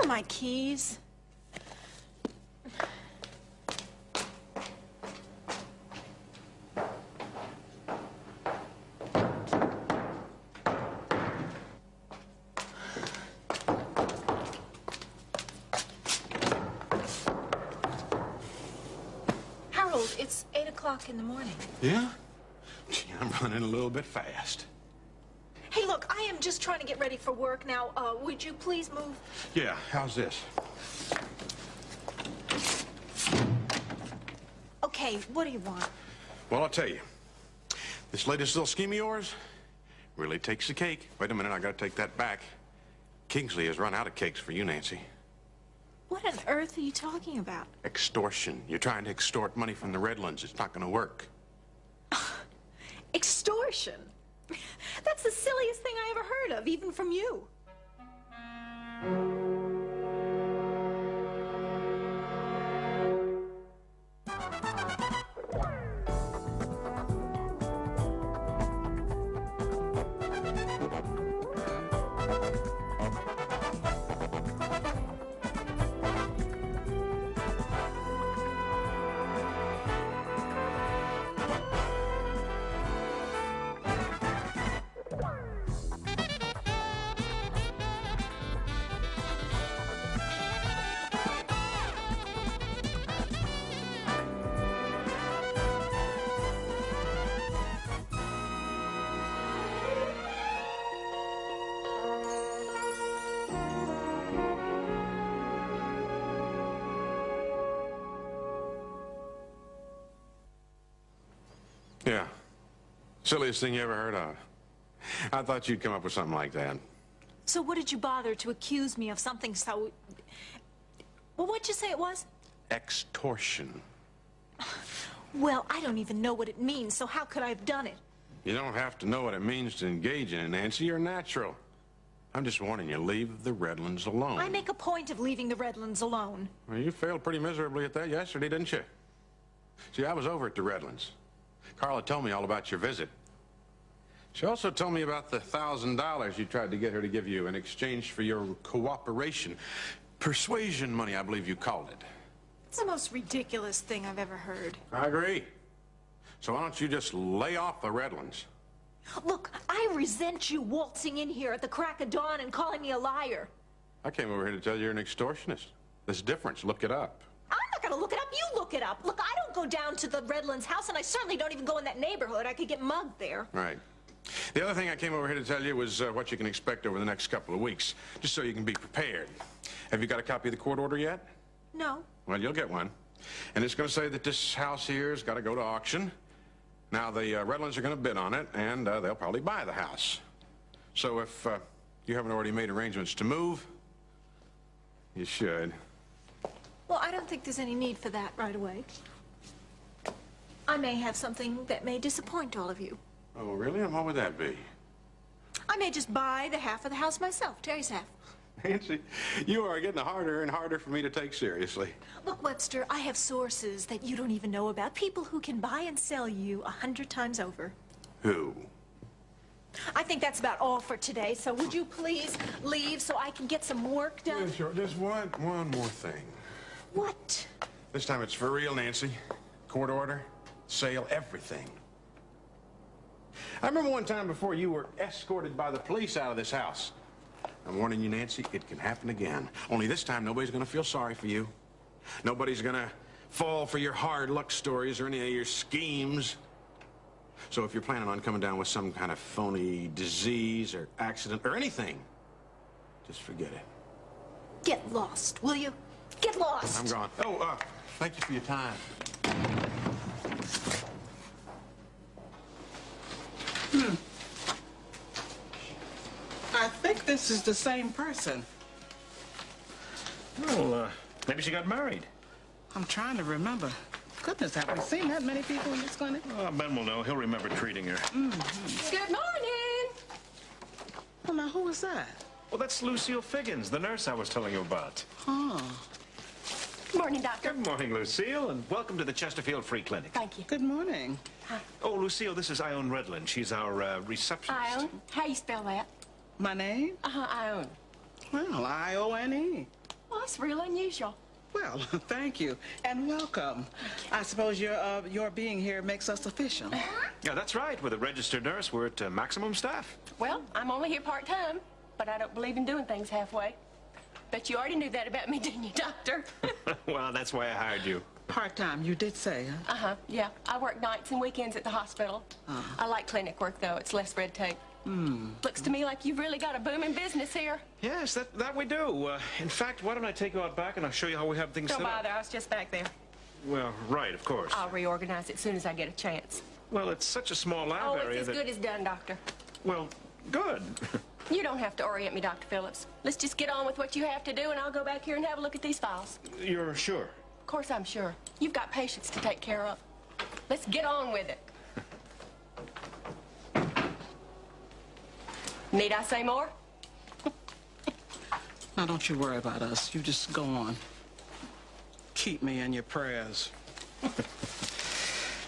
are my keys? Harold, it's 8 o'clock in the morning. Yeah? Gee, I'm running a little bit fast. Hey, look, I am just trying to get ready for work now. Would you please move? Yeah, how's this? Okay, what do you want? Well, I'll tell you. This latest little scheme of yours really takes the cake. Wait a minute, I gotta take that back. Kingsley has run out of cakes for you, Nancy. What on earth are you talking about? Extortion. You're trying to extort money from the Redlands. It's not gonna work. Extortion? That's the silliest thing I ever heard of, even from you. Yeah. Silliest thing you ever heard of. I thought you'd come up with something like that. So what did you bother to accuse me of something so... Well, what'd you say it was? Extortion. Well, I don't even know what it means, so how could I have done it? You don't have to know what it means to engage in it, Nancy. You're natural. I'm just warning you, leave the Redlands alone. I make a point of leaving the Redlands alone. Well, you failed pretty miserably at that yesterday, didn't you? See, I was over at the Redlands. Carla told me all about your visit. She also told me about the $1,000 you tried to get her to give you in exchange for your cooperation. Persuasion money, I believe you called it. It's the most ridiculous thing I've ever heard. I agree. So why don't you just lay off the Redlands? Look, I resent you waltzing in here at the crack of dawn and calling me a liar. I came over here to tell you you're an extortionist. There's a difference. Look it up. I'm not gonna look it up. You look it up. Look, I don't go down to the Redlands house, and I certainly don't even go in that neighborhood. I could get mugged there. Right. The other thing I came over here to tell you was what you can expect over the next couple of weeks, just so you can be prepared. Have you got a copy of the court order yet? No. Well, you'll get one. And it's going to say that this house here's got to go to auction. Now, the Redlands are going to bid on it, and they'll probably buy the house. So if you haven't already made arrangements to move, you should. Well, I don't think there's any need for that right away. I may have something that may disappoint all of you. Oh, really? And what would that be? I may just buy the half of the house myself, Terry's half. Nancy, you are getting harder and harder for me to take seriously. Look, Webster, I have sources that you don't even know about. People who can buy and sell you 100 times over. Who? I think that's about all for today, so would you please leave so I can get some work done? Yeah, sure. Just one more thing. What? This time it's for real, Nancy. Court order, sale, everything. I remember one time before you were escorted by the police out of this house. I'm warning you, Nancy, it can happen again. Only this time, nobody's gonna feel sorry for you. Nobody's gonna fall for your hard luck stories or any of your schemes. So if you're planning on coming down with some kind of phony disease or accident or anything, just forget it. Get lost, will you? Get lost! I'm gone. Oh, thank you for your time. I think this is the same person. Well, maybe she got married. I'm trying to remember. Goodness, have we seen that many people in this clinic? Ben will know. He'll remember treating her. Good morning. Well, now, who is that? Well, that's Lucille Figgins, the nurse I was telling you about. Huh. Morning, Doctor. Good morning, Lucille, and welcome to the Chesterfield Free Clinic. Thank you. Good morning. Oh, Lucille, this is Ione Redland. She's our receptionist. Ione? How you spell that? My name? Ione. Well, I-O-N-E. Well, that's real unusual. Well, thank you, and welcome. I suppose your being here makes us official. Yeah, that's right. With a registered nurse, we're at maximum staff. Well, I'm only here part-time, but I don't believe in doing things halfway. Bet you already knew that about me, didn't you, Doctor? Well, that's why I hired you. Part-time, you did say, huh? Uh-huh, yeah. I work nights and weekends at the hospital. I like clinic work, though. It's less red tape. Looks to me like you've really got a booming business here. Yes, that we do. In fact, why don't I take you out back and I'll show you how we have things Don't set up. bother. I was just back there. Well, right, of course. I'll reorganize it as soon as I get a chance. Well, it's such a small lab Oh, area it's as good as done, Doctor. Well, good. You don't have to orient me, Dr. Phillips. Let's just get on with what you have to do, and I'll go back here and have a look at these files. You're sure? Of course I'm sure. You've got patients to take care of. Let's get on with it. Need I say more? Now, don't you worry about us. You just go on. Keep me in your prayers.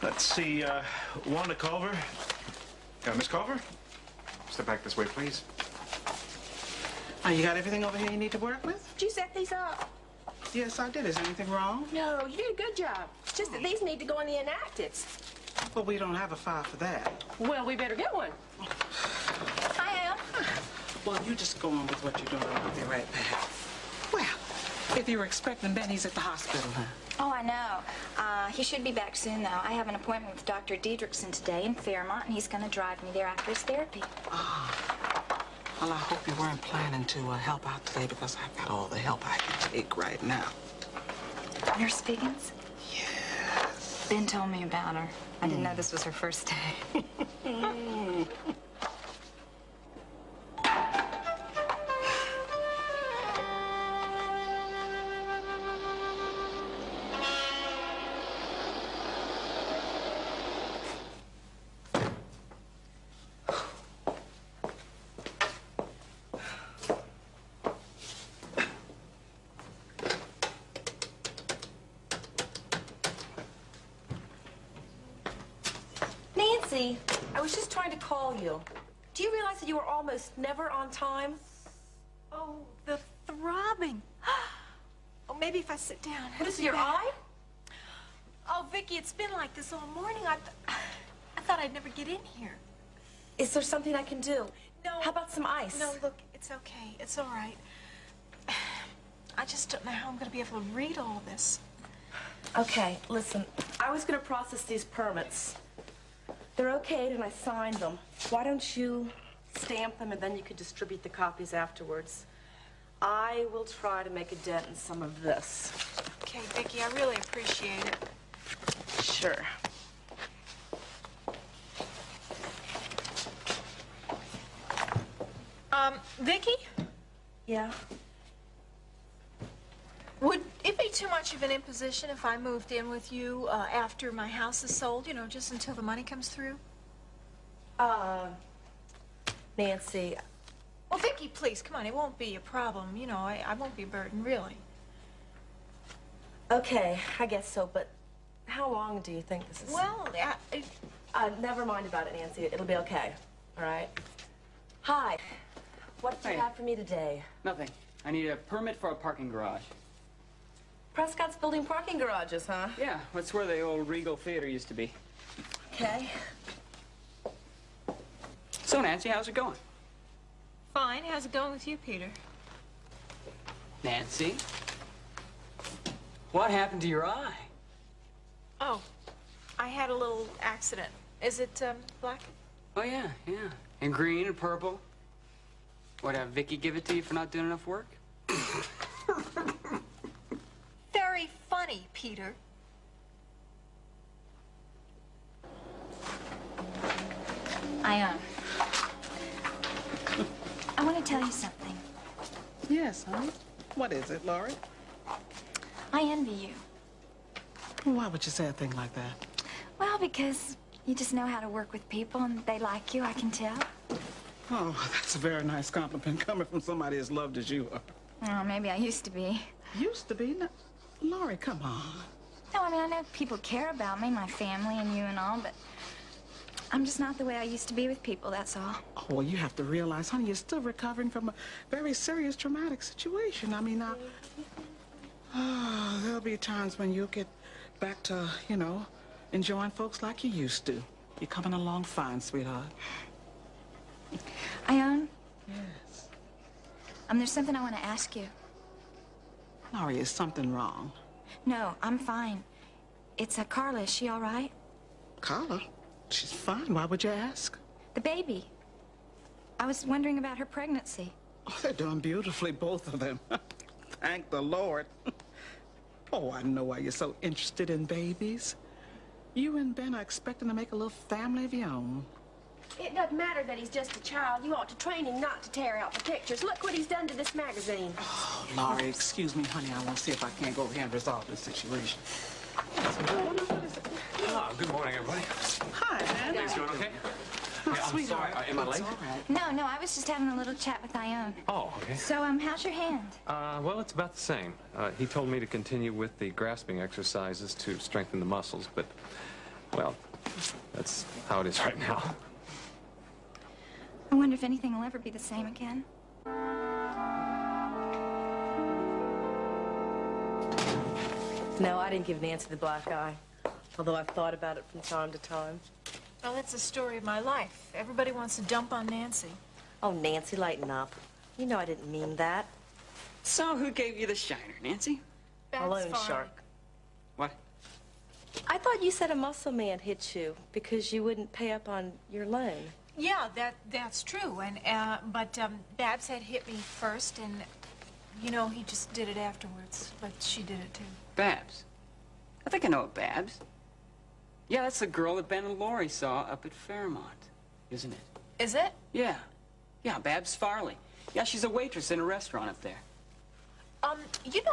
Let's see, Wanda Culver. Miss Culver? Step back this way, please. Now, you got everything over here you need to work with? Did you set these up? Yes, I did. Is anything wrong? No, you did a good job. It's just that these need to go in the inactives. Well, we don't have a file for that. Well, we better get one. I am. Well, you just go on with what you're doing. I'll be right back. Well, if you were expecting Ben, he's at the hospital, huh? Oh, I know. He should be back soon, though. I have an appointment with Dr. Diedrichson today in Fairmont, and he's going to drive me there after his therapy. Well, I hope you weren't planning to help out today, because I've got all the help I can take right now. Nurse Figgins? Yes. Ben told me about her. I didn't know this was her first day. Nancy, I was just trying to call you. Do you realize that you were almost never on time? Oh, the throbbing. Oh, maybe if I sit down. What is it, your eye? Oh, Vicki, it's been like this all morning. I thought I'd never get in here. Is there something I can do? No. How about some ice? No, look, it's okay. It's all right. I just don't know how I'm going to be able to read all of this. Okay, listen. I was going to process these permits. They're okayed and I signed them. Why don't you stamp them and then you could distribute the copies afterwards? I will try to make a dent in some of this. Okay, Vicki, I really appreciate it. Sure. Vicki? Yeah? Would it be too much of an imposition if I moved in with you after my house is sold, you know, just until the money comes through? Nancy, Well, Vicki, please, come on. It won't be a problem. You know, I won't be a burden, really. okay, I guess so, but how long do you think this is? Well, Never mind about it, Nancy. It'll be okay. All right? Hi. What do you Hey. have for me today? Nothing. I need a permit for a parking garage. Prescott's building parking garages, huh? Yeah, that's where the old Regal Theater used to be. Okay. So, Nancy, how's it going? fine. How's it going with you, Peter? Nancy? What happened to your eye? Oh, I had a little accident. Is it, black? Oh, yeah. And green and purple. What, have Vicky give it to you for not doing enough work? Very funny, Peter. I want to tell you something. Yes, honey. What is it, Laurie? I envy you. Why would you say a thing like that? Well, because you just know how to work with people, and they like you, I can tell. Oh, that's a very nice compliment coming from somebody as loved as you are. Oh, maybe I used to be. Used to be? No. Laurie, come on. No, I mean, I know people care about me, my family and you and all, but I'm just not the way I used to be with people, that's all. Oh, well, you have to realize, honey, you're still recovering from a very serious traumatic situation. I mean, There'll be times when you'll get back to, enjoying folks like you used to. You're coming along fine, sweetheart. Ione, Yes. there's something I want to ask you. Laurie, is something wrong? No, I'm fine. It's Carla. Is she all right? Carla? She's fine. Why would you ask? The baby. I was wondering about her pregnancy. Oh, they're doing beautifully, both of them. Thank the Lord. Oh, I know why you're so interested in babies. You and Ben are expecting to make a little family of your own. It doesn't matter that he's just a child. You ought to train him not to tear out the pictures. Look what he's done to this magazine. Oh, Laurie, excuse me, honey. I want to see if I can't go over here and resolve this situation. Oh, good morning, everybody. Hi, man. Things going okay? Oh, I'm sweetheart. sorry. Am I late? It's all right. No, I was just having a little chat with Ione. Oh, okay. So, how's your hand? Well, it's about the same. He told me to continue with the grasping exercises to strengthen the muscles, but, well, that's how it is right now. I wonder if anything will ever be the same again. No, I didn't give Nancy the black eye, although I've thought about it from time to time. Well, that's the story of my life. Everybody wants to dump on Nancy. Oh, Nancy, lighten up. You know I didn't mean that. So who gave you the shiner, Nancy? Babs Malone Farley. Shark. What? I thought you said a muscle man hit you because you wouldn't pay up on your loan. Yeah, that's true. And but Babs had hit me first, and he just did it afterwards. But she did it too. Babs. I think I know Babs. Yeah, that's the girl that Ben and Lori saw up at Fairmont, isn't it? Is it? Yeah. Yeah, Babs Farley. Yeah, she's a waitress in a restaurant up there.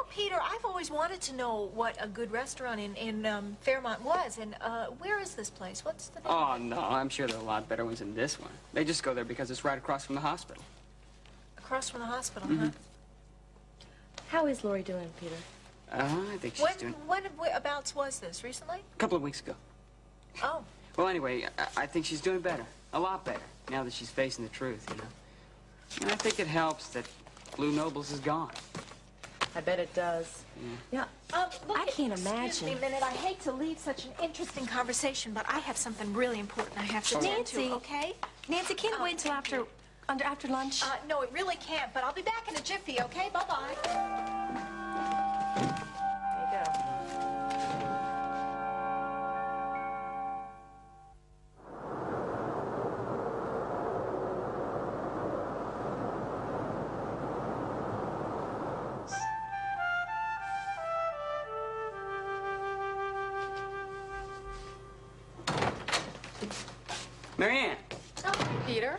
Peter, I've always wanted to know what a good restaurant in Fairmont was. And where is this place? What's the name? Oh, no, I'm sure there are a lot better ones than this one. They just go there because it's right across from the hospital. Across from the hospital, huh? How is Lori doing, Peter? I think she's doing... When abouts was this? Recently? A couple of weeks ago. Oh. Well, anyway, I think she's doing better. A lot better, now that she's facing the truth, And I think it helps that Blue Nobles is gone. I bet it does. Yeah. Look, I can't Excuse imagine. me a minute. I hate to leave such an interesting conversation, but I have something really important I have to attend to, Nancy. okay? Nancy, can't it wait until after lunch? No, it really can't, but I'll be back in a jiffy, okay? Bye-bye. There you go. Marianne, Peter?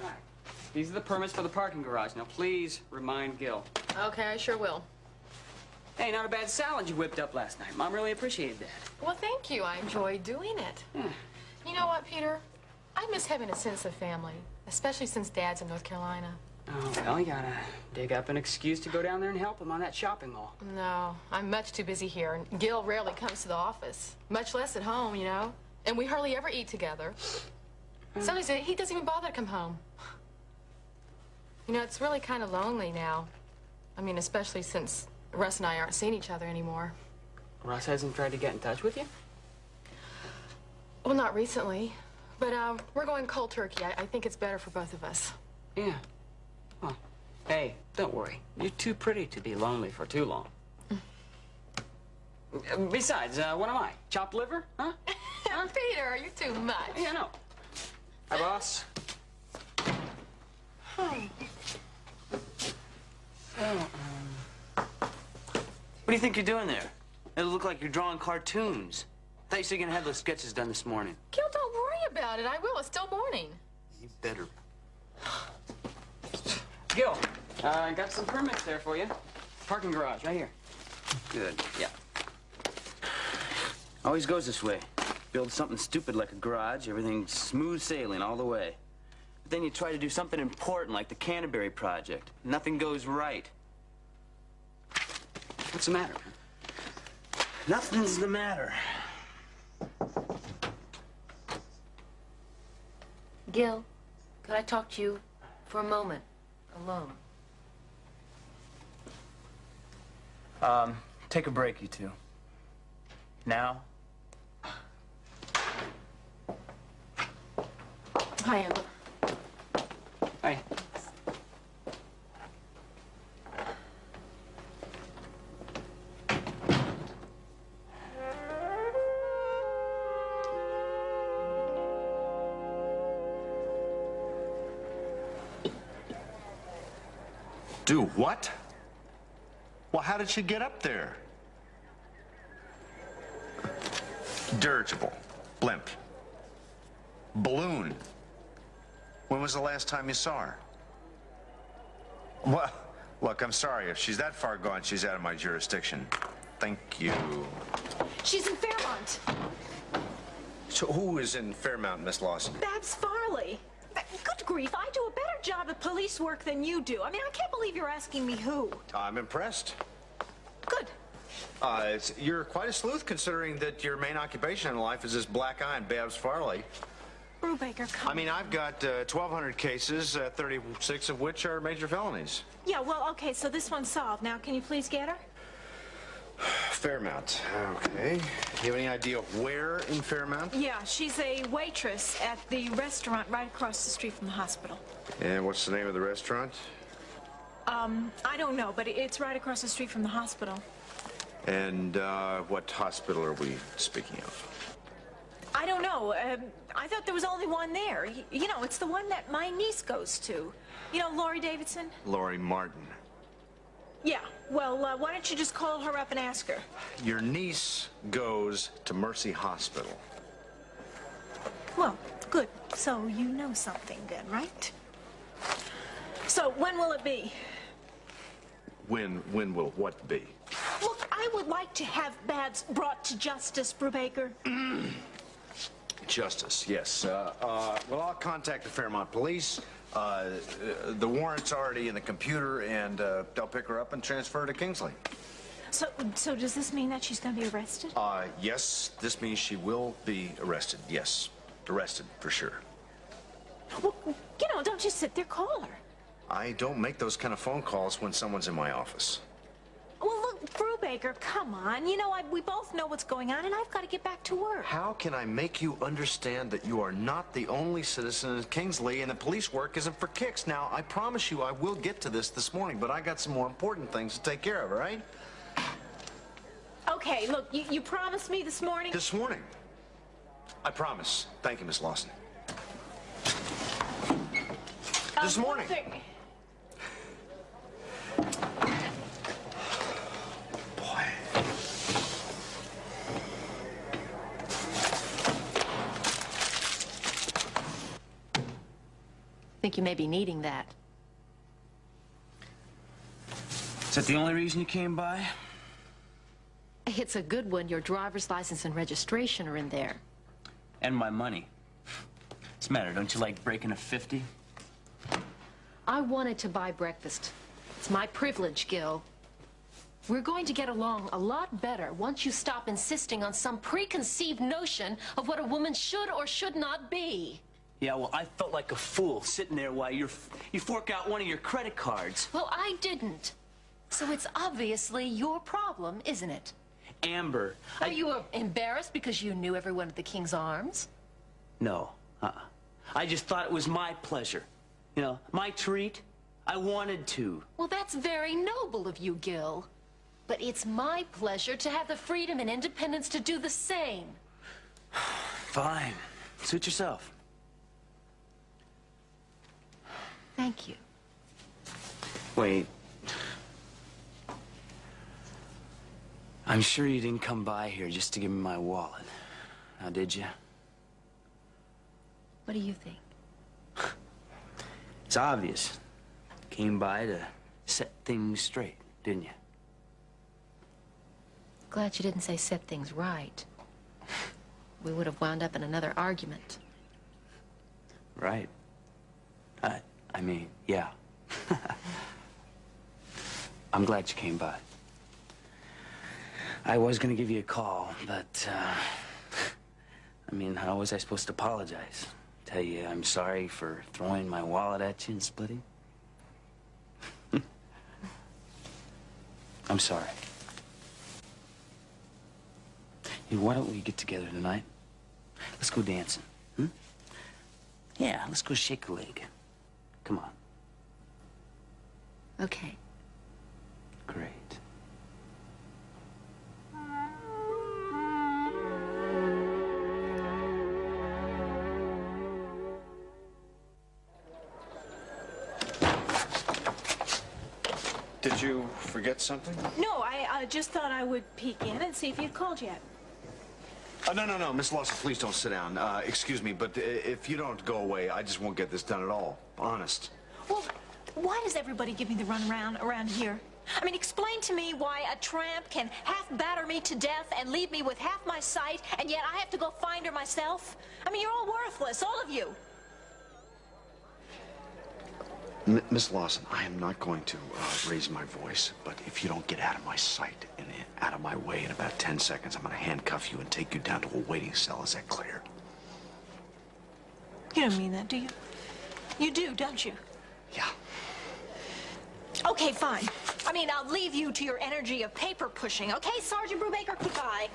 these are the permits for the parking garage. Now, please remind Gil. Okay, I sure will. Hey, not a bad salad you whipped up last night. Mom really appreciated that. Well, thank you. I enjoyed doing it. You know what, Peter? I miss having a sense of family, especially since Dad's in North Carolina. Oh, well, you gotta dig up an excuse to go down there and help him on that shopping mall. No, I'm much too busy here, and Gil rarely comes to the office, much less at home, And we hardly ever eat together. Sometimes he doesn't even bother to come home. It's really kind of lonely now. I mean, especially since Russ and I aren't seeing each other anymore. Russ hasn't tried to get in touch with you? Well, not recently. But we're going cold turkey. I think it's better for both of us. Yeah. Well, hey, don't worry. You're too pretty to be lonely for too long. Besides, what am I? Chopped liver? Huh? Peter, you're too much. Yeah, no. Hi, boss. What do you think you're doing there? It'll look like you're drawing cartoons. I thought you said you're gonna have those sketches done this morning. Gil, don't worry about it. I will. It's still morning. You better. Gil, I got some permits there for you. Parking garage, right here. Good. Yeah. Always goes this way. Build something stupid like a garage, everything's smooth sailing all the way. But then you try to do something important like the Canterbury Project. Nothing goes right. What's the matter, man? Nothing's the matter. Gil, could I talk to you for a moment, alone? Take a break, you two. Now? Hi, Amber. Hi. Do what? Well, how did she get up there? Dirigible. Blimp. Balloon. When was the last time you saw her? Well, look, I'm sorry. If she's that far gone, she's out of my jurisdiction. Thank you. She's in Fairmont. So who is in Fairmount, Miss Lawson? Babs Farley. Good grief, I do a better job at police work than you do. I mean, I can't believe you're asking me who. I'm impressed. Good. You're quite a sleuth, considering that your main occupation in life is this black eye and Babs Farley. Brubaker, come I mean, I've got 1,200 cases, 36 of which are major felonies. Yeah, well, okay, so this one's solved. Now, can you please get her? Fairmount. Okay. Do you have any idea where in Fairmount? Yeah, she's a waitress at the restaurant right across the street from the hospital. And what's the name of the restaurant? I don't know, but it's right across the street from the hospital. And what hospital are we speaking of? I don't know. I thought there was only one there. You know, it's the one that my niece goes to. You know, Laurie Davidson? Laurie Martin. Yeah. Well, why don't you just call her up and ask her? Your niece goes to Mercy Hospital. Well, good. So you know something then, right? So when will it be? When will what be? Look, I would like to have Babs brought to justice, Brubaker. Justice, yes. Well, I'll contact the Fairmont police. The warrant's already in the computer, and they'll pick her up and transfer her to Kingsley. So does this mean that she's going to be arrested? Yes, this means she will be arrested, yes. Arrested, for sure. Well, you know, don't just sit there, call her. I don't make those kind of phone calls when someone's in my office. Well, look, Brubaker, come on. You know, we both know what's going on, and I've got to get back to work. How can I make you understand that you are not the only citizen in Kingsley and the police work isn't for kicks? Now, I promise you I will get to this morning, but I got some more important things to take care of, all right? Okay, look, you promised me this morning? This morning. I promise. Thank you, Miss Lawson. This morning. Think you may be needing that. Is that the only reason you came by? It's a good one. Your driver's license and registration are in there. And my money. What's the matter? Don't you like breaking a 50? I wanted to buy breakfast. It's my privilege, Gil. We're going to get along a lot better once you stop insisting on some preconceived notion of what a woman should or should not be. Yeah, well, I felt like a fool sitting there while you fork out one of your credit cards. Well, I didn't. So it's obviously your problem, isn't it? Amber, Are you embarrassed because you knew everyone at the King's Arms? No, I just thought it was my pleasure. You know, my treat. I wanted to. Well, that's very noble of you, Gil. But it's my pleasure to have the freedom and independence to do the same. Fine. Suit yourself. Thank you. Wait. I'm sure you didn't come by here just to give me my wallet. Now, did you? What do you think? It's obvious. Came by to set things straight, didn't you? Glad you didn't say set things right. We would have wound up in another argument. Right. I mean, yeah. I'm glad you came by. I was gonna give you a call, but, I mean, how was I supposed to apologize? Tell you I'm sorry for throwing my wallet at you and splitting? I'm sorry. Hey, why don't we get together tonight? Let's go dancing, hmm? Yeah, let's go shake a leg. Come on. Okay. Great. Did you forget something? No, I just thought I would peek in and see if you'd called yet. No, Miss Lawson, please don't sit down. Excuse me, but if you don't go away, I just won't get this done at all. Honest. Well, why does everybody give me the runaround around here? I mean, explain to me why a tramp can half batter me to death and leave me with half my sight, and yet I have to go find her myself? I mean, you're all worthless, all of you. Miss Lawson, I am not going to raise my voice, but if you don't get out of my sight and out of my way in about 10 seconds, I'm going to handcuff you and take you down to a waiting cell. Is that clear? You don't mean that, do you? You do, don't you? Yeah. Okay, fine. I mean, I'll leave you to your energy of paper pushing, okay, Sergeant Brubaker? Goodbye.